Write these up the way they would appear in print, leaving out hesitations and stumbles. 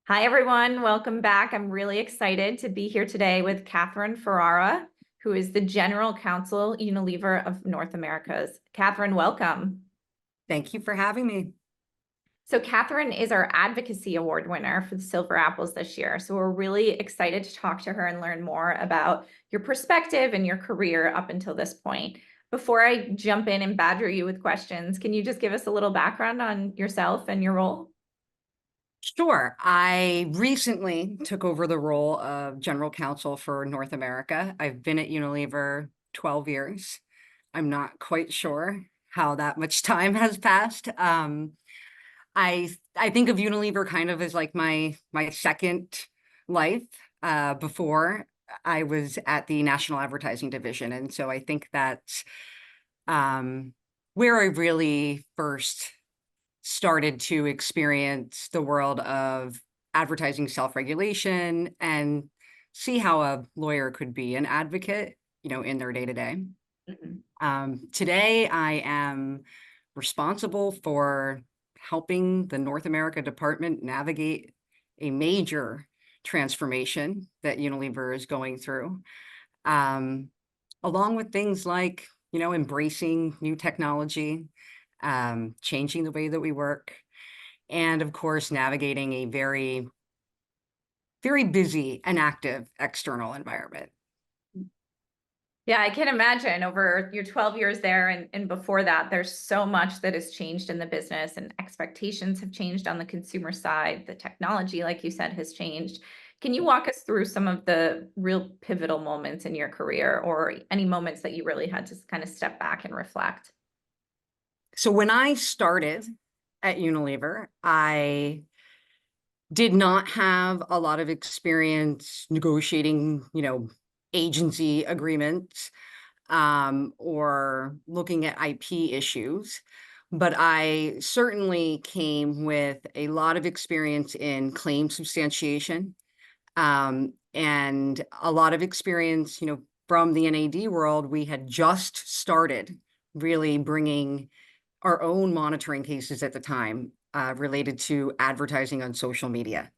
Hi, everyone. Welcome back. I'm really excited to be here today with Kathryn Farrara, who is the General Counsel, Unilever of North Americas. Kathryn, welcome. Thank you for having me. So Kathryn is our Advocacy Award winner for the Silver Apples this year. So we're really excited to talk to her and learn more about your perspective and your career up until this point. Before I jump in and badger you with questions, can you just give us a little background on yourself and your role? Sure. I recently took over the role of General Counsel for North America. I've been at Unilever 12 years. I'm not quite sure how that much time has passed. I think of Unilever kind of as like my second life. Before I was at the National Advertising Division, and so I think that's where I really first started to experience the world of advertising self-regulation and see how a lawyer could be an advocate, in their day-to-day. Mhm. Today, I am responsible for helping the North America department navigate a major transformation that Unilever is going through, um, along with things like, embracing new technology, changing the way that we work, and of course, navigating a very, very busy and active external environment. Yeah, I can imagine over your 12 years there and before that, there's so much that has changed in the business and expectations have changed on the consumer side. The technology, like you said, has changed. Can you walk us through some of the real pivotal moments in your career or any moments that you really had to kind of step back and reflect? So when I started at Unilever, I did not have a lot of experience negotiating, agency agreements, or looking at IP issues. But I certainly came with a lot of experience in claim substantiation, and a lot of experience, from the NAD world. We had just started really bringing our own monitoring cases at the time, related to advertising on social media.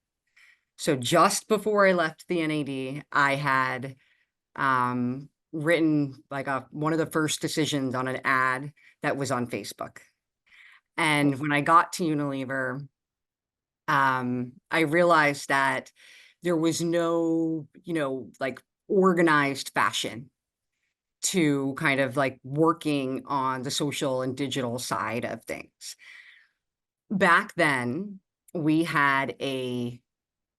So just before I left the NAD, I had written like one of the first decisions on an ad that was on Facebook. And when I got to Unilever, I realized that there was no, like organized fashion to kind of like working on the social and digital side of things. Back then, we had a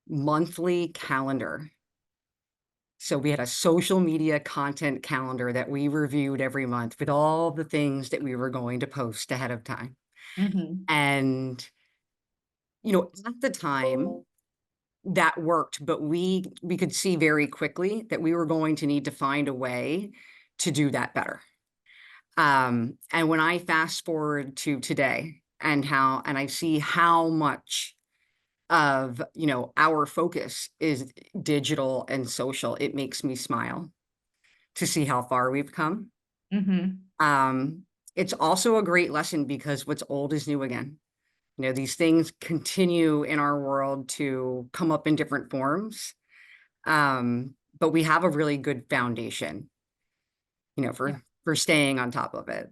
monthly calendar. So we had a social media content calendar that we reviewed every month with all the things that we were going to post ahead of time. Mhm. And, at the time that worked, but we could see very quickly that we were going to need to find a way to do that better. And when I fast forward to today and I see how much of, our focus is digital and social, it makes me smile to see how far we've come. Mhm. Um, it's also a great lesson because what's old is new again. These things continue in our world to come up in different forms. But we have a really good foundation, for staying on top of it.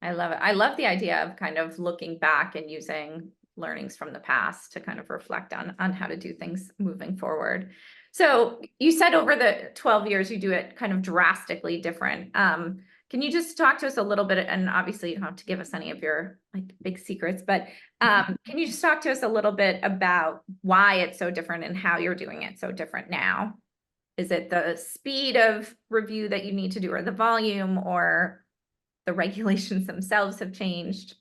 I love it. I love the idea of kind of looking back and using learnings from the past to kind of reflect on how to do things moving forward. So you said over the 12 years you do it kind of drastically different. Can you just talk to us a little bit, and obviously you don't have to give us any of your like big secrets, but can you just talk to us a little bit about why it's so different and how you're doing it so different now? Is it the speed of review that you need to do, or the volume, or the regulations themselves have changed?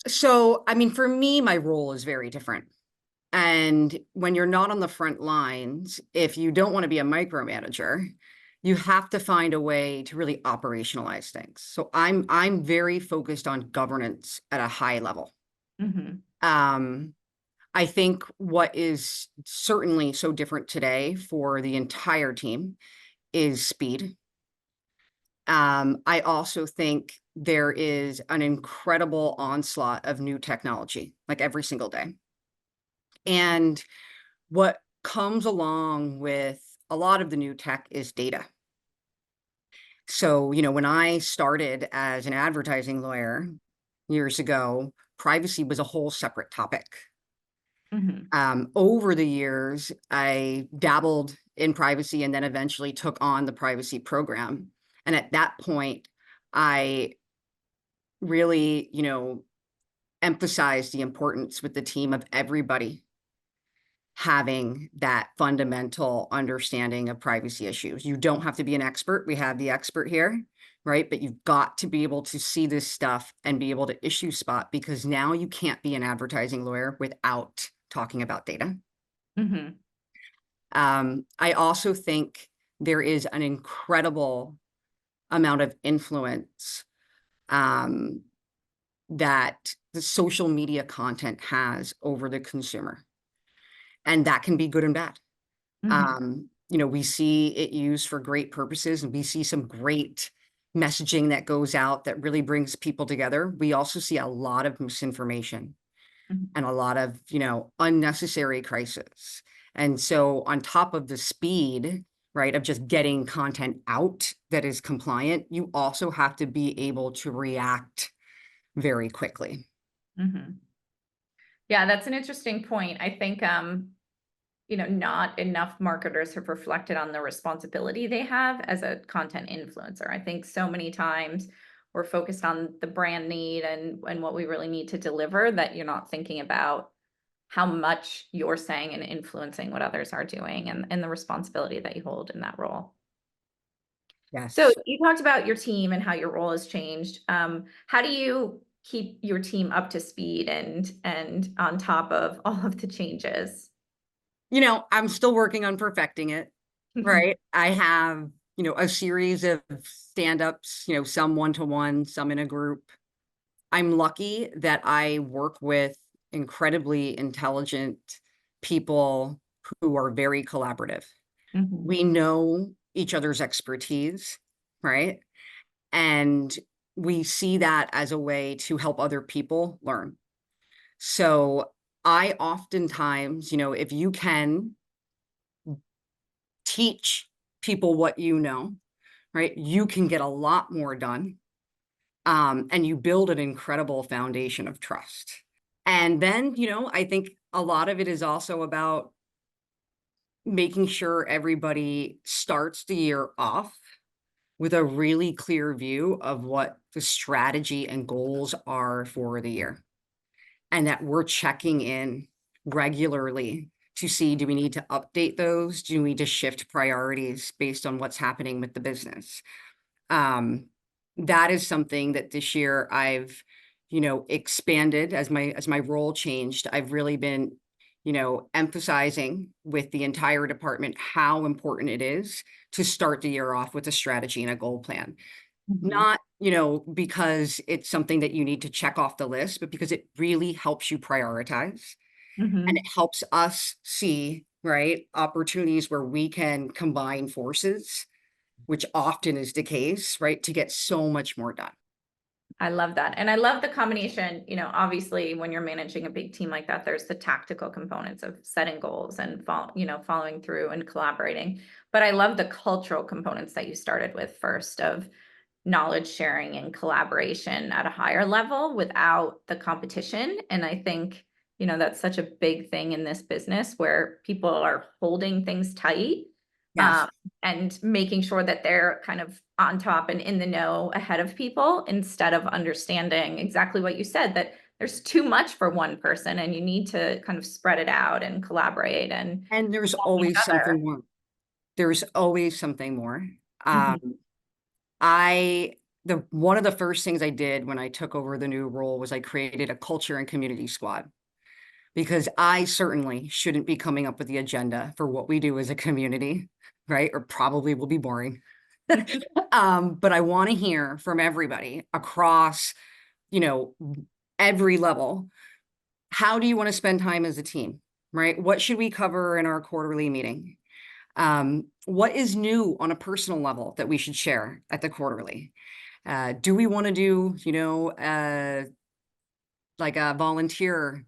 So, I mean, for me, my role is very different. And when you're not on the front lines, if you don't want to be a micromanager, you have to find a way to really operationalize things. So I'm very focused on governance at a high level. Mhm. Um, I think what is certainly so different today for the entire team is speed. I also think there is an incredible onslaught of new technology, like every single day. And What comes along with a lot of the new tech is data. So, when I started as an advertising lawyer years ago, privacy was a whole separate topic. Mhm. Over the years, I dabbled in privacy and then eventually took on the privacy program. And at that point, I really, emphasized the importance with the team of everybody having that fundamental understanding of privacy issues. You don't have to be an expert. We have the expert here, right? But you've got to be able to see this stuff and be able to issue spot, because now you can't be an advertising lawyer without talking about data. Mhm. I also think there is an incredible amount of influence um, that the social media content has over the consumer. And that can be good and bad. Mhm. We see it used for great purposes, and we see some great messaging that goes out that really brings people together. We also see a lot of misinformation Mhm. and a lot of, unnecessary crisis. And so on top of the speed, right, of just getting content out that is compliant, you also have to be able to react very quickly. Mhm. Yeah, that's an interesting point. I think, not enough marketers have reflected on the responsibility they have as a content influencer. I think so many times we're focused on the brand need and what we really need to deliver, that you're not thinking about how much you're saying and influencing what others are doing, and the responsibility that you hold in that role. So Yes. you talked about your team and how your role has changed. How do you keep your team up to speed and on top of all of the changes? I'm still working on perfecting it, right? I have, a series of stand-ups, some one-to-one, some in a group. I'm lucky that I work with incredibly intelligent people who are very collaborative. Mhm. We know each other's expertise, right? And we see that as a way to help other people learn. So I oftentimes, if you can teach people what you know, right, you can get a lot more done. And you build an incredible foundation of trust. And then, I think a lot of it is also about making sure everybody starts the year off with a really clear view of what the strategy and goals are for the year, and that we're checking in regularly to see, do we need to update those? Do we need to shift priorities based on what's happening with the business? Um, that is something that this year I've, expanded as my role changed. I've really been, emphasizing with the entire department how important it is to start the year off with a strategy and a goal plan. Mhm. Not, because it's something that you need to check off the list, but because it really helps you prioritize, and it Mhm. helps us see, right, opportunities where we can combine forces, which often is the case, right, to get so much more done. I love that. And I love the combination, obviously when you're managing a big team like that, there's the tactical components of setting goals and following through and collaborating. But I love the cultural components that you started with first, of knowledge sharing and collaboration at a higher level without the competition. And I think, that's such a big thing in this business where people are holding things tight, Yes. um, and making sure that they're kind of on top and in the know ahead of people, instead of understanding exactly what you said, that there's too much for one person and you need to kind of spread it out and collaborate and And there's help each always other. something more. There's always something more. Um, Mhm. I the one of the first things I did when I took over the new role was I created a culture and community squad, because I certainly shouldn't be coming up with the agenda for what we do as a community, right? Or probably will be boring. But I want to hear from everybody across, you know, every level. How do you want to spend time as a team, right? What should we cover in our quarterly meeting? What is new on a personal level that we should share at the quarterly? Do we want to do, like a volunteer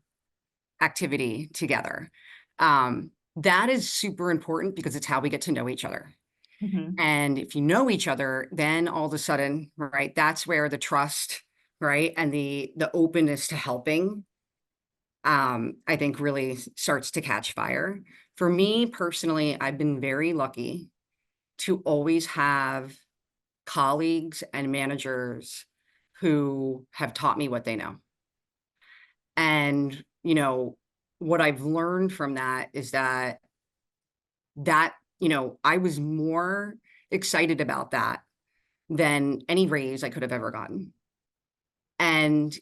activity together? that is super important because it's how we get to know each other. Mhm. And if you know each other, then all of a sudden, right, that's where the trust, right, and the openness to helping, I think really starts to catch fire. For me personally, I've been very lucky to always have colleagues and managers who have taught me what they know. And, what I've learned from that is that I was more excited about that than any raise I could have ever gotten. And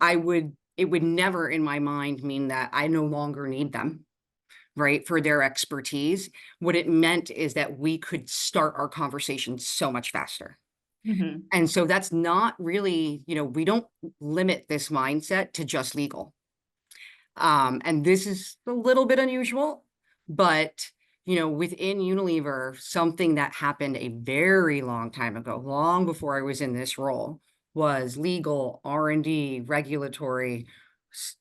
it would never in my mind mean that I no longer need them, right, for their expertise. What it meant is that we could start our conversation so much faster. Mhm. And so that's not really, we don't limit this mindset to just legal. And this is a little bit unusual, but within Unilever, something that happened a very long time ago, long before I was in this role, was legal, R&D, regulatory.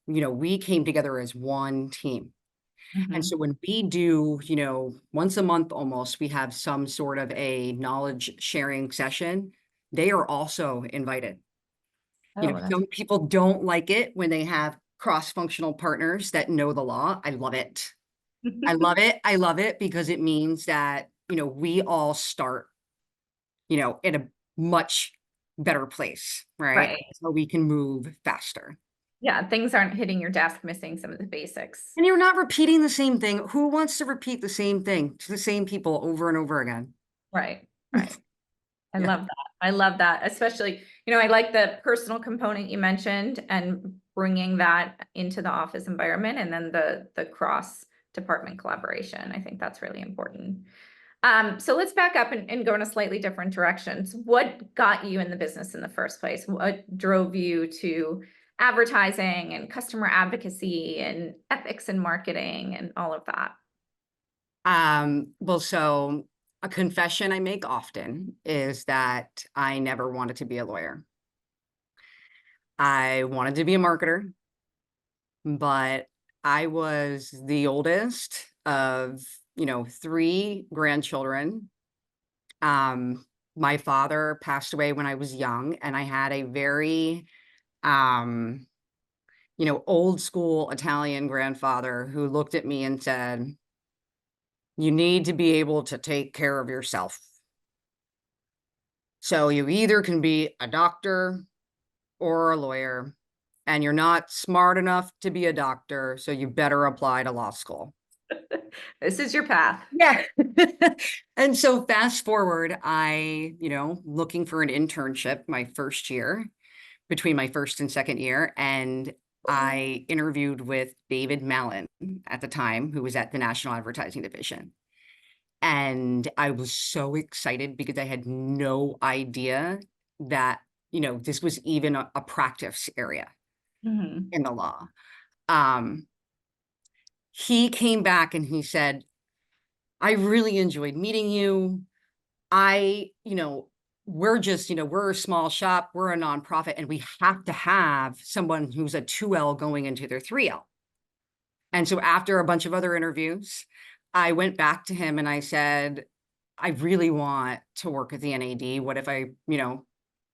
We came together as one team. And Mhm. so when we do, once a month almost, we have some sort of a knowledge sharing session. They are also invited. Oh, that's Some people don't like it when they have cross-functional partners that know the law. I love it. I love it. I love it because it means that, we all start, in a much better place, right? right. So we can move faster. Yeah, things aren't hitting your desk missing some of the basics. And you're not repeating the same thing. Who wants to repeat the same thing to the same people over and over again? Right, right. I Yeah. love that. I love that, especially, I like the personal component you mentioned and bringing that into the office environment and then the cross department collaboration. I think that's really important. So let's back up and go in a slightly different directions. What got you in the business in the first place? What drove you to advertising and customer advocacy and ethics and marketing and all of that? Well, so a confession I make often is that I never wanted to be a lawyer. I wanted to be a marketer, but I was the oldest of, three grandchildren. Um, my father passed away when I was young, and I had a very, um, old school Italian grandfather who looked at me and said, "You need to be able to take care of yourself. So you either can be a doctor or a lawyer, and you're not smart enough to be a doctor, so you better apply to law school." This is your path. Yeah. And so fast forward, looking for an internship my first year, between my first and second year, and I interviewed with David Mallon at the time, who was at the National Advertising Division. And I was so excited because I had no idea that, this was even a practice area Mhm. in the law. Um, he came back and he said, "I really enjoyed meeting you. I, we're just, we're a small shop, we're a nonprofit, and we have to have someone who's a 2L going into their 3L." And so after a bunch of other interviews, I went back to him and I said, "I really want to work at the NAD. What if I,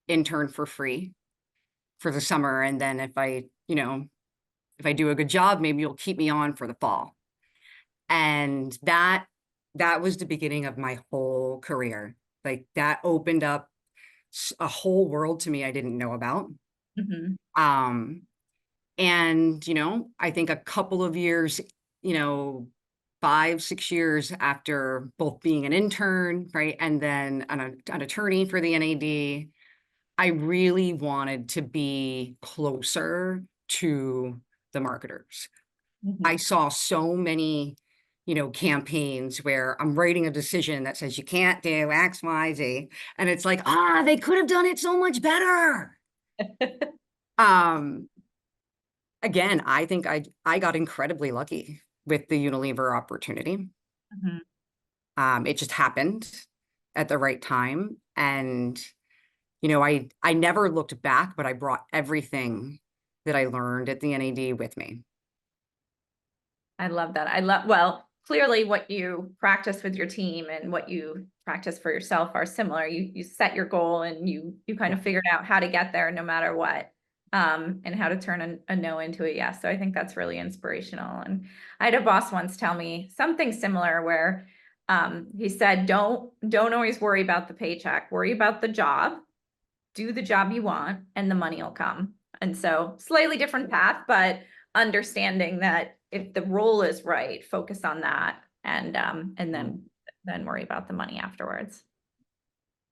intern for free for the summer? And then if I do a good job, maybe you'll keep me on for the fall." And that was the beginning of my whole career. Like that opened up a whole world to me I didn't know about. Mhm. Um, and I think a couple of years, you know, 5, 6 years after both being an intern, right, and then an attorney for the NAD, I really wanted to be closer to the marketers. I Mhm. saw so many, campaigns where I'm writing a decision that says you can't do X, Y, Z. And it's like, they could have done it so much better. Um, Again, I think I got incredibly lucky with the Unilever opportunity. Mhm. It just happened at the right time. And, I never looked back, but I brought everything that I learned at the NAD with me. I love that. Well, clearly what you practice with your team and what you practice for yourself are similar. You set your goal and you kind of figured out how to get there no matter what, and how to turn a no into a yes. So I think that's really inspirational. And I had a boss once tell me something similar where he said, don't always worry about the paycheck, worry about the job, do the job you want, and the money will come. And so slightly different path, but understanding that if the role is right, focus on that, and then worry about the money afterwards.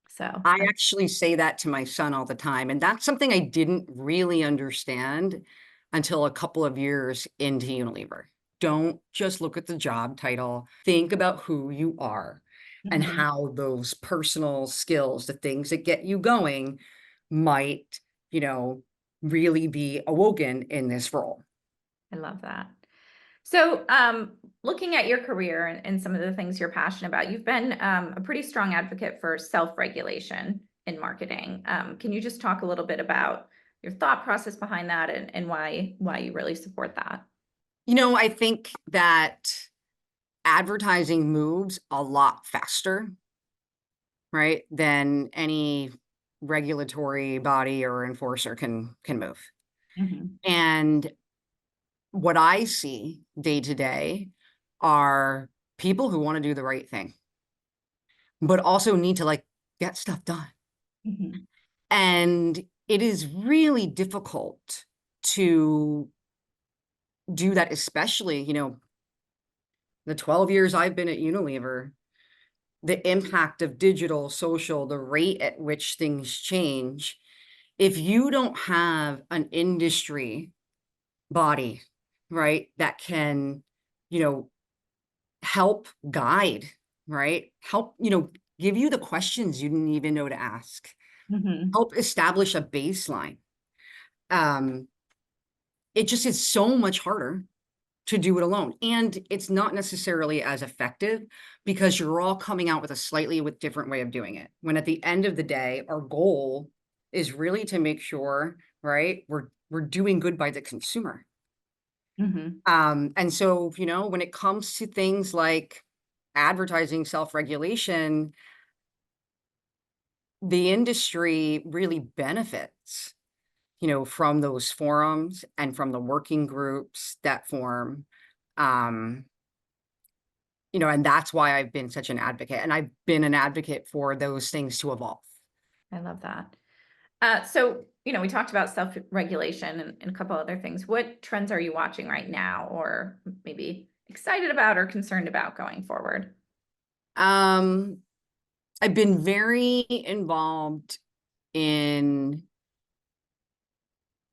So I actually say that to my son all the time, and that's something I didn't really understand until a couple of years into Unilever. Don't just look at the job title. Think about who you are and mhm, how those personal skills, the things that get you going, might, you know, really be awoken in this role. I love that. So, looking at your career and some of the things you're passionate about, you've been a pretty strong advocate for self-regulation in marketing. Can you just talk a little bit about your thought process behind that and why you really support that? I think that advertising moves a lot faster, right, than any regulatory body or enforcer can move. Mhm, And what I see day to day are people who want to do the right thing, but also need to like get stuff done. mhm, And it is really difficult to do that, especially, the 12 years I've been at Unilever, the impact of digital, social, the rate at which things change. If you don't have an industry body, right, that can, you know, help guide, right, help, give you the questions you didn't even know to ask, mhm, help establish a baseline. Um, it just is so much harder to do it alone. And it's not necessarily as effective because you're all coming out with a slightly different way of doing it. When at the end of the day, our goal is really to make sure, right, we're doing good by the consumer. mhm, And so, when it comes to things like advertising self-regulation, the industry really benefits, from those forums and from the working groups that form. Um, and that's why I've been such an advocate, and I've been an advocate for those things to evolve. I love that. So, we talked about self-regulation and a couple other things. What trends are you watching right now, or maybe excited about or concerned about going forward? Um, I've been very involved in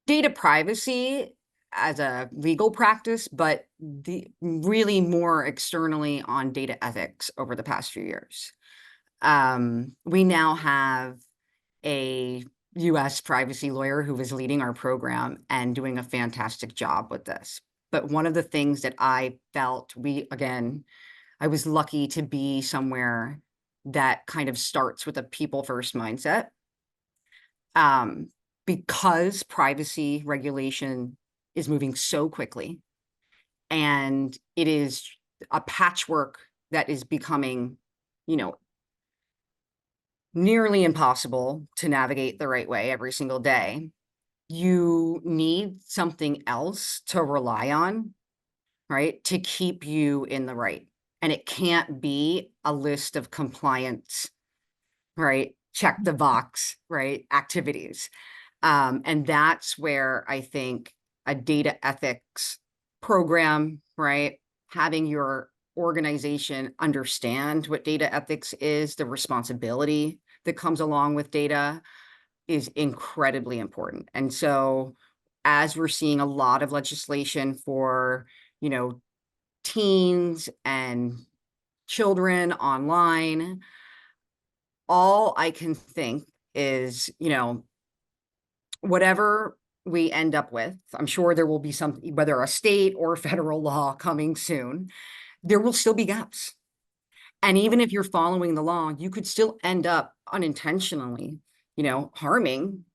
data privacy as a legal practice, but the really more externally on data ethics over the past few years. We now have a US privacy lawyer who is leading our program and doing a fantastic job with this. But one of the things that I felt I was lucky to be somewhere that kind of starts with a people first mindset. Um, because privacy regulation is moving so quickly and it is a patchwork that is becoming, you know, nearly impossible to navigate the right way every single day. You need something else to rely on, right, to keep you in the right. And it can't be a list of compliance, right, check the box, right, activities. And that's where I think a data ethics program, right, having your organization understand what data ethics is, the responsibility that comes along with data is incredibly important. And so as we're seeing a lot of legislation for, you know, teens and children online, all I can think is, whatever we end up with, I'm sure there will be some, whether a state or federal law coming soon, there will still be gaps. And even if you're following the law, you could still end up unintentionally, harming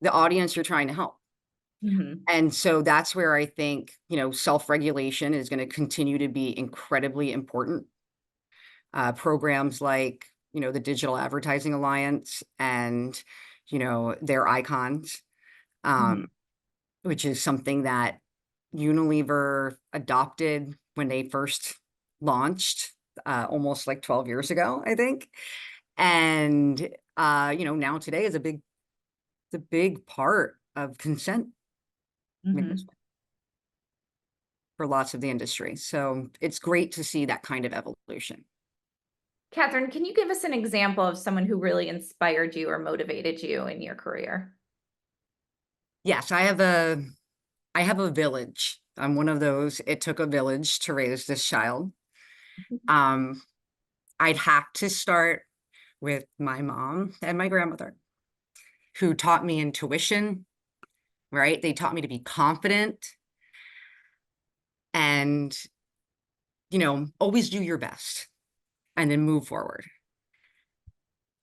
the audience you're trying to help. Mhm. And so that's where I think, self-regulation is going to continue to be incredibly important. Programs like, the Digital Advertising Alliance and, their icons, um, Mhm. which is something that Unilever adopted when they first launched, almost like 12 years ago, I think. And, now today is the big part of consent Mhm. management for lots of the industry. So it's great to see that kind of evolution. Kathryn, can you give us an example of someone who really inspired you or motivated you in your career? Yes, I have a village. I'm one of those. It took a village to raise this child. Um, I'd have to start with my mom and my grandmother, who taught me intuition, right? They taught me to be confident and, always do your best and then move forward.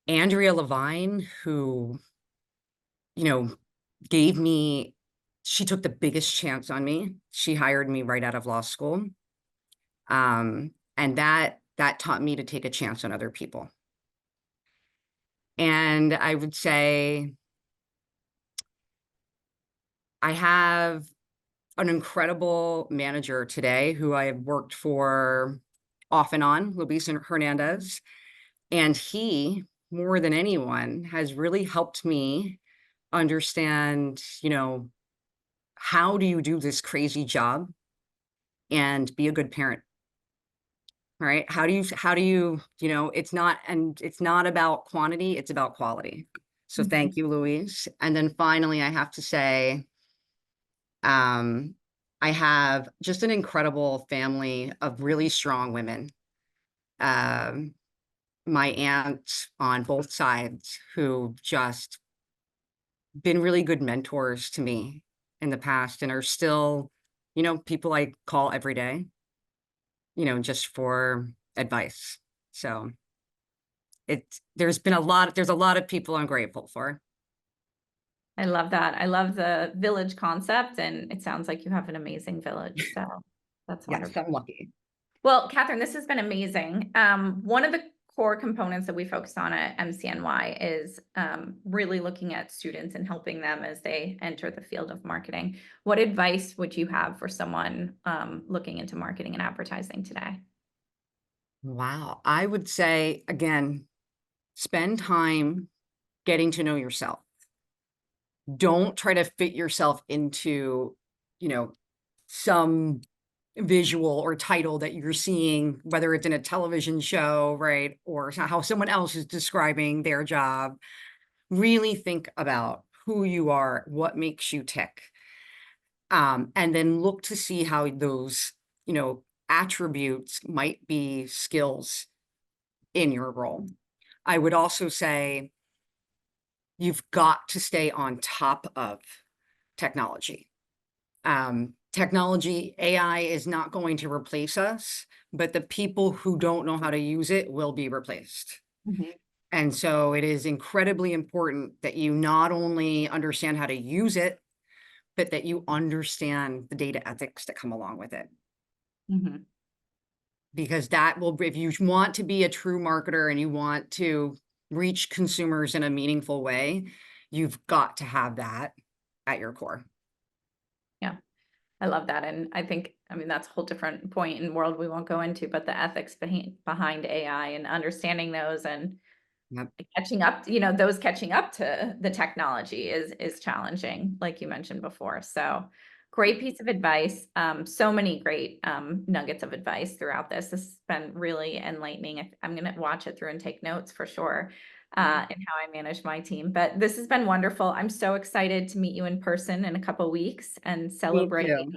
Andrea Levine, who, you know, gave me, she took the biggest chance on me. She hired me right out of law school. And that taught me to take a chance on other people. And I would say I have an incredible manager today who I have worked for off and on, Luis Hernandez. And he, more than anyone, has really helped me understand, how do you do this crazy job and be a good parent, right? It's not about quantity, it's about quality. So Mhm. thank you, Luis. And then finally, I have to say, um, I have just an incredible family of really strong women. Um, my aunts on both sides who just been really good mentors to me in the past and are still, people I call every day, just for advice. So there's a lot of people I'm grateful for. I love that. I love the village concept, and it sounds like you have an amazing village. So that's Yes, wonderful. I'm lucky. Well, Kathryn, this has been amazing. One of the core components that we focus on at MCNY is really looking at students and helping them as they enter the field of marketing. What advice would you have for someone looking into marketing and advertising today? Wow. I would say, again, spend time getting to know yourself. Don't try to fit yourself into, you know, some visual or title that you're seeing, whether it's in a television show, right? Or how someone else is describing their job. Really think about who you are, what makes you tick. And then look to see how those, attributes might be skills in your role. I would also say you've got to stay on top of technology. Technology, AI is not going to replace us, but the people who don't know how to use it will be replaced. Mhm. And so it is incredibly important that you not only understand how to use it, but that you understand the data ethics that come along with it. Mhm. Because that will, if you want to be a true marketer and you want to reach consumers in a meaningful way, you've got to have that at your core. Yeah. I love that. And I mean, that's a whole different point in world we won't go into, but the ethics behind AI and understanding those and Yep. catching up, those catching up to the technology is challenging, like you mentioned before. So great piece of advice. So many great nuggets of advice throughout this. This has been really enlightening. I'm going to watch it through and take notes for sure. In how I manage my team. But this has been wonderful. I'm so excited to meet you in person in a couple weeks and Me too.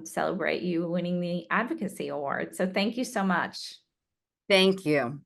celebrate you winning the advocacy award. So thank you so much. Thank you.